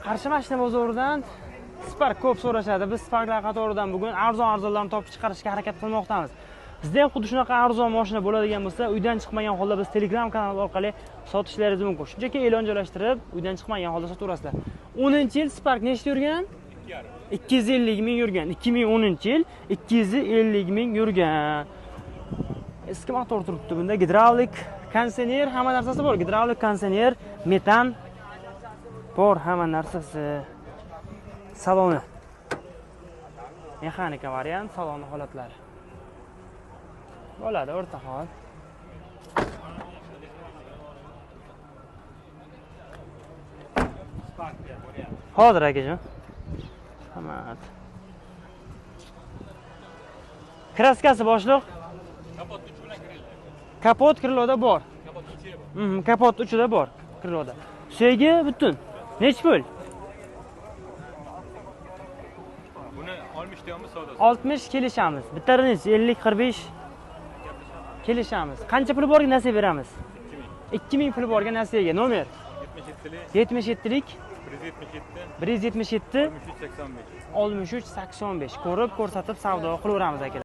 Qarshi mashina bozoridan Spark ko'p so'rashadi. Biz Sparklar qatoridan bugun arzon-arzonlarni topib chiqarishga harakat qilmoqdamiz. Sizda ham xuddi shunaqa arzon mashina bo'ladigan bo'lsa, uydan chiqmagan holda biz Telegram kanali orqali sotishlaringiz mumkin. Shunchaki e'lon joylashtirib, uydan chiqmagan holda sotaverasizlar. 10-yil Spark nechta yurgan? 250 ming yurgan. 2010-yil 250 ming yurgan. Eski motor turibdi bunda. Gidravlik konditsioner, hamma narsasi bor. Gidravlik konditsioner, metan bor, hamma narsasi. Saloni. Mexanika variant, saloni holatlari. Bo'ladi, o'rta hol. Hozir akajon. Hammat. Kraskasi boshliq. Kapot uchi bilan kirildi. Kapot kriloda bor. Kapot uchi bor. Kapot uchida bor kriloda. Suyagi butun. Nech pul? Buni 60 deyapmiz savdosi. 60 kelishamiz. Bittarini 50-45 kelishamiz. Qancha puli borga nasiya beramiz? 2000 puli borga nasiyaga. Nomer 77lik 177 177 6385. Ko'rib ko'rsatib savdo qilaveramiz aka.